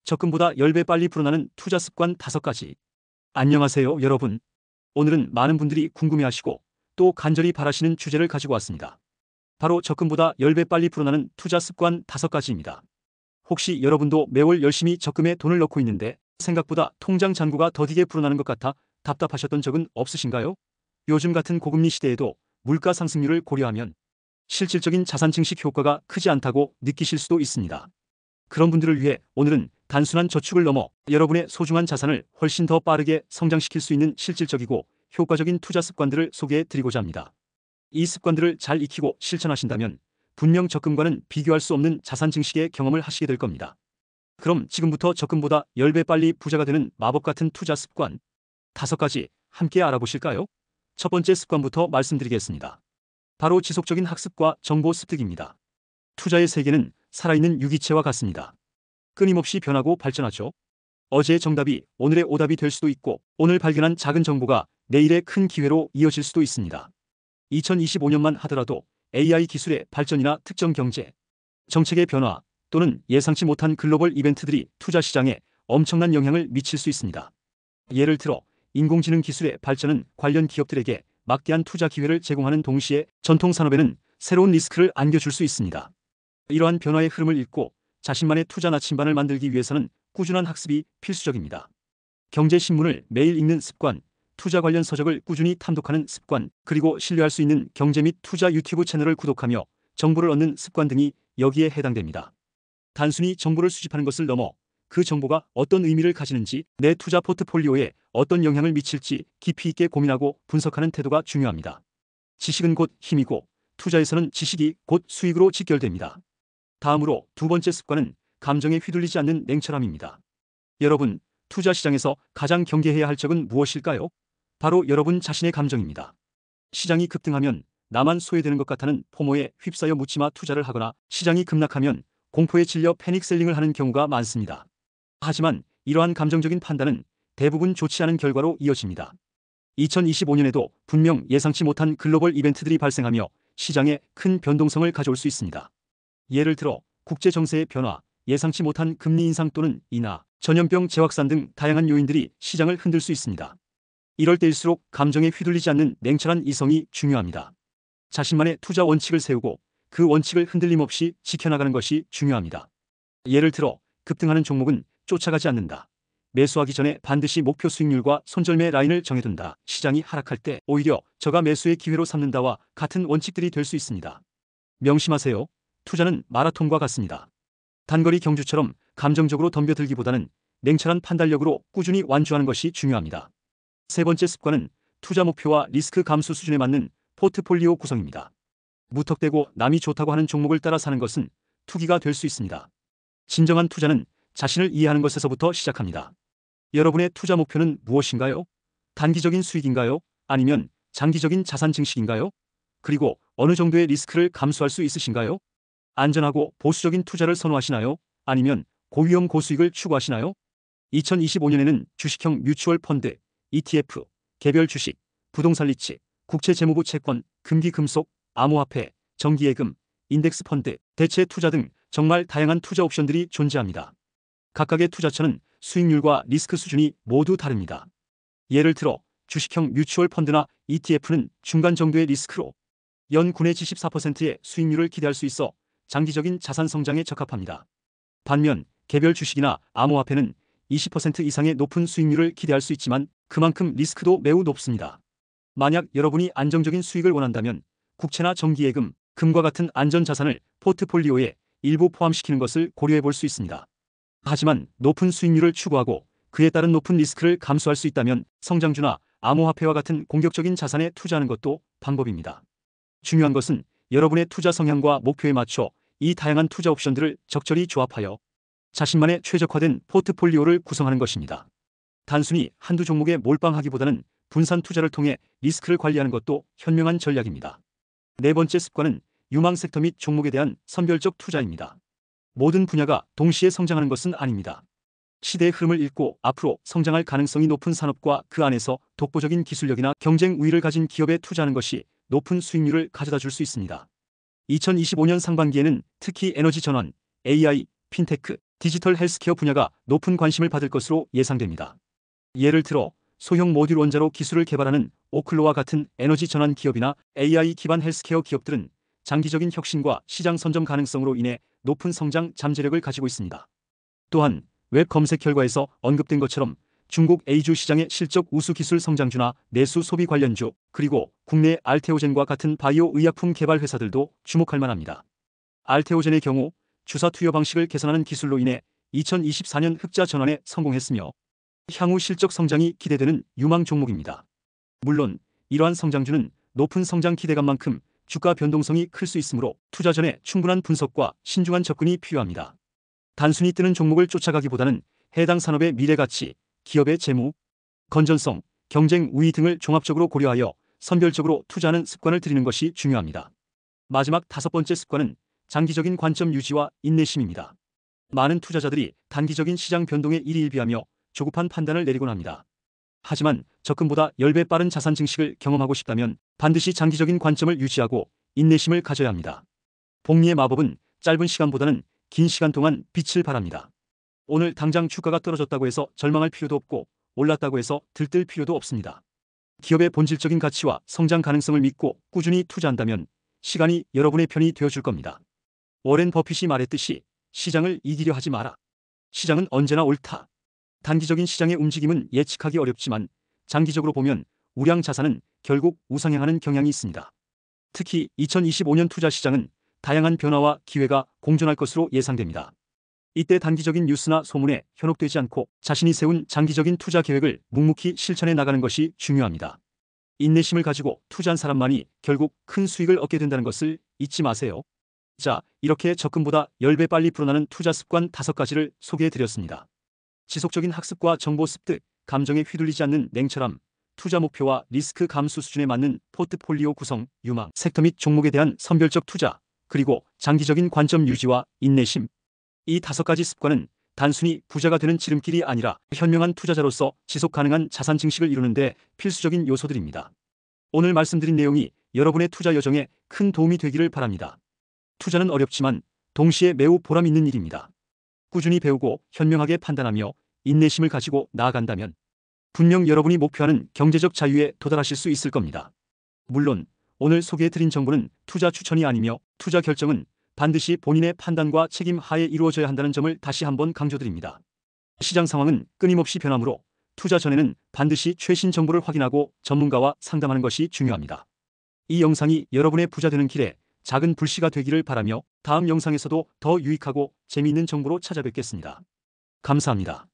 적금보다 10배 빨리 불어나는 투자 습관 5가지. 안녕하세요, 여러분. 오늘은 많은 분들이 궁금해하시고 또 간절히 바라시는 주제를 가지고 왔습니다. 바로 적금보다 10배 빨리 불어나는 투자 습관 5가지입니다. 혹시 여러분도 매월 열심히 적금에 돈을 넣고 있는데 생각보다 통장 잔고가 더디게 불어나는 것 같아 답답하셨던 적은 없으신가요? 요즘 같은 고금리 시대에도 물가 상승률을 고려하면 실질적인 자산 증식 효과가 크지 않다고 느끼실 수도 있습니다. 그런 분들을 위해 오늘은 단순한 저축을 넘어 여러분의 소중한 자산을 훨씬 더 빠르게 성장시킬 수 있는 실질적이고 효과적인 투자 습관들을 소개해 드리고자 합니다. 이 습관들을 잘 익히고 실천하신다면 분명 적금과는 비교할 수 없는 자산 증식의 경험을 하시게 될 겁니다. 그럼 지금부터 적금보다 10배 빨리 부자가 되는 마법 같은 투자 습관 5가지 함께 알아보실까요? 첫 번째 습관부터 말씀드리겠습니다. 바로 지속적인 학습과 정보 습득입니다. 투자의 세계는 살아있는 유기체와 같습니다. 끊임없이 변하고 발전하죠. 어제의 정답이 오늘의 오답이 될 수도 있고 오늘 발견한 작은 정보가 내일의 큰 기회로 이어질 수도 있습니다. 2025년만 하더라도 AI 기술의 발전이나 특정 경제, 정책의 변화 또는 예상치 못한 글로벌 이벤트들이 투자 시장에 엄청난 영향을 미칠 수 있습니다. 예를 들어 인공지능 기술의 발전은 관련 기업들에게 막대한 투자 기회를 제공하는 동시에 전통 산업에는 새로운 리스크를 안겨줄 수 있습니다. 이러한 변화의 흐름을 읽고 자신만의 투자 나침반을 만들기 위해서는 꾸준한 학습이 필수적입니다. 경제신문을 매일 읽는 습관, 투자 관련 서적을 꾸준히 탐독하는 습관, 그리고 신뢰할 수 있는 경제 및 투자 유튜브 채널을 구독하며 정보를 얻는 습관 등이 여기에 해당됩니다. 단순히 정보를 수집하는 것을 넘어 그 정보가 어떤 의미를 가지는지, 내 투자 포트폴리오에 어떤 영향을 미칠지 깊이 있게 고민하고 분석하는 태도가 중요합니다. 지식은 곧 힘이고 투자에서는 지식이 곧 수익으로 직결됩니다. 다음으로 두 번째 습관은 감정에 휘둘리지 않는 냉철함입니다. 여러분, 투자 시장에서 가장 경계해야 할 적은 무엇일까요? 바로 여러분 자신의 감정입니다. 시장이 급등하면 나만 소외되는 것 같다는 포모에 휩싸여 묻지마 투자를 하거나 시장이 급락하면 공포에 질려 패닉셀링을 하는 경우가 많습니다. 하지만 이러한 감정적인 판단은 대부분 좋지 않은 결과로 이어집니다. 2025년에도 분명 예상치 못한 글로벌 이벤트들이 발생하며 시장에 큰 변동성을 가져올 수 있습니다. 예를 들어 국제 정세의 변화, 예상치 못한 금리 인상 또는 인하, 전염병 재확산 등 다양한 요인들이 시장을 흔들 수 있습니다. 이럴 때일수록 감정에 휘둘리지 않는 냉철한 이성이 중요합니다. 자신만의 투자 원칙을 세우고 그 원칙을 흔들림 없이 지켜나가는 것이 중요합니다. 예를 들어 급등하는 종목은 쫓아가지 않는다. 매수하기 전에 반드시 목표 수익률과 손절매 라인을 정해둔다. 시장이 하락할 때 오히려 저가 매수의 기회로 삼는다와 같은 원칙들이 될 수 있습니다. 명심하세요. 투자는 마라톤과 같습니다. 단거리 경주처럼 감정적으로 덤벼들기보다는 냉철한 판단력으로 꾸준히 완주하는 것이 중요합니다. 세 번째 습관은 투자 목표와 리스크 감수 수준에 맞는 포트폴리오 구성입니다. 무턱대고 남이 좋다고 하는 종목을 따라 사는 것은 투기가 될 수 있습니다. 진정한 투자는 자신을 이해하는 것에서부터 시작합니다. 여러분의 투자 목표는 무엇인가요? 단기적인 수익인가요? 아니면 장기적인 자산 증식인가요? 그리고 어느 정도의 리스크를 감수할 수 있으신가요? 안전하고 보수적인 투자를 선호하시나요? 아니면 고위험 고수익을 추구하시나요? 2025년에는 주식형 뮤추얼 펀드, ETF, 개별 주식, 부동산 리츠, 국채 재무부 채권, 금기 금속, 암호화폐, 정기예금, 인덱스 펀드, 대체 투자 등 정말 다양한 투자 옵션들이 존재합니다. 각각의 투자처는 수익률과 리스크 수준이 모두 다릅니다. 예를 들어 주식형 뮤추얼 펀드나 ETF는 중간 정도의 리스크로 연구 내지 14%의 수익률을 기대할 수 있어 장기적인 자산 성장에 적합합니다. 반면 개별 주식이나 암호화폐는 20% 이상의 높은 수익률을 기대할 수 있지만 그만큼 리스크도 매우 높습니다. 만약 여러분이 안정적인 수익을 원한다면 국채나 정기예금, 금과 같은 안전자산을 포트폴리오에 일부 포함시키는 것을 고려해 볼 수 있습니다. 하지만 높은 수익률을 추구하고 그에 따른 높은 리스크를 감수할 수 있다면 성장주나 암호화폐와 같은 공격적인 자산에 투자하는 것도 방법입니다. 중요한 것은 여러분의 투자 성향과 목표에 맞춰 이 다양한 투자 옵션들을 적절히 조합하여 자신만의 최적화된 포트폴리오를 구성하는 것입니다. 단순히 한두 종목에 몰빵하기보다는 분산 투자를 통해 리스크를 관리하는 것도 현명한 전략입니다. 네 번째 습관은 유망 섹터 및 종목에 대한 선별적 투자입니다. 모든 분야가 동시에 성장하는 것은 아닙니다. 시대의 흐름을 읽고 앞으로 성장할 가능성이 높은 산업과 그 안에서 독보적인 기술력이나 경쟁 우위를 가진 기업에 투자하는 것이 높은 수익률을 가져다 줄 수 있습니다. 2025년 상반기에는 특히 에너지 전환, AI, 핀테크, 디지털 헬스케어 분야가 높은 관심을 받을 것으로 예상됩니다. 예를 들어 소형 모듈 원자로 기술을 개발하는 오클로와 같은 에너지 전환 기업이나 AI 기반 헬스케어 기업들은 장기적인 혁신과 시장 선점 가능성으로 인해 높은 성장 잠재력을 가지고 있습니다. 또한 웹 검색 결과에서 언급된 것처럼 중국 A주 시장의 실적 우수 기술 성장주나 내수 소비 관련주, 그리고 국내 알테오젠과 같은 바이오 의약품 개발 회사들도 주목할 만합니다. 알테오젠의 경우 주사 투여 방식을 개선하는 기술로 인해 2024년 흑자 전환에 성공했으며 향후 실적 성장이 기대되는 유망 종목입니다. 물론 이러한 성장주는 높은 성장 기대감만큼 주가 변동성이 클 수 있으므로 투자 전에 충분한 분석과 신중한 접근이 필요합니다. 단순히 뜨는 종목을 쫓아가기보다는 해당 산업의 미래 가치, 기업의 재무, 건전성, 경쟁 우위 등을 종합적으로 고려하여 선별적으로 투자하는 습관을 들이는 것이 중요합니다. 마지막 5번째 습관은 장기적인 관점 유지와 인내심입니다. 많은 투자자들이 단기적인 시장 변동에 일희일비하며 조급한 판단을 내리곤 합니다. 하지만 적금보다 10배 빠른 자산 증식을 경험하고 싶다면 반드시 장기적인 관점을 유지하고 인내심을 가져야 합니다. 복리의 마법은 짧은 시간보다는 긴 시간 동안 빛을 발합니다. 오늘 당장 주가가 떨어졌다고 해서 절망할 필요도 없고 올랐다고 해서 들뜰 필요도 없습니다. 기업의 본질적인 가치와 성장 가능성을 믿고 꾸준히 투자한다면 시간이 여러분의 편이 되어줄 겁니다. 워렌 버핏이 말했듯이 시장을 이기려 하지 마라. 시장은 언제나 옳다. 단기적인 시장의 움직임은 예측하기 어렵지만 장기적으로 보면 우량 자산은 결국 우상향하는 경향이 있습니다. 특히 2025년 투자 시장은 다양한 변화와 기회가 공존할 것으로 예상됩니다. 이때 단기적인 뉴스나 소문에 현혹되지 않고 자신이 세운 장기적인 투자 계획을 묵묵히 실천해 나가는 것이 중요합니다. 인내심을 가지고 투자한 사람만이 결국 큰 수익을 얻게 된다는 것을 잊지 마세요. 자, 이렇게 적금보다 10배 빨리 불어나는 투자 습관 5가지를 소개해드렸습니다. 지속적인 학습과 정보 습득, 감정에 휘둘리지 않는 냉철함, 투자 목표와 리스크 감수 수준에 맞는 포트폴리오 구성, 유망, 섹터 및 종목에 대한 선별적 투자, 그리고 장기적인 관점 유지와 인내심. 이 5가지 습관은 단순히 부자가 되는 지름길이 아니라 현명한 투자자로서 지속 가능한 자산 증식을 이루는 데 필수적인 요소들입니다. 오늘 말씀드린 내용이 여러분의 투자 여정에 큰 도움이 되기를 바랍니다. 투자는 어렵지만 동시에 매우 보람 있는 일입니다. 꾸준히 배우고 현명하게 판단하며 인내심을 가지고 나아간다면 분명 여러분이 목표하는 경제적 자유에 도달하실 수 있을 겁니다. 물론 오늘 소개해드린 정보는 투자 추천이 아니며 투자 결정은 반드시 본인의 판단과 책임 하에 이루어져야 한다는 점을 다시 한번 강조드립니다. 시장 상황은 끊임없이 변하므로 투자 전에는 반드시 최신 정보를 확인하고 전문가와 상담하는 것이 중요합니다. 이 영상이 여러분의 부자 되는 길에 작은 불씨가 되기를 바라며 다음 영상에서도 더 유익하고 재미있는 정보로 찾아뵙겠습니다. 감사합니다.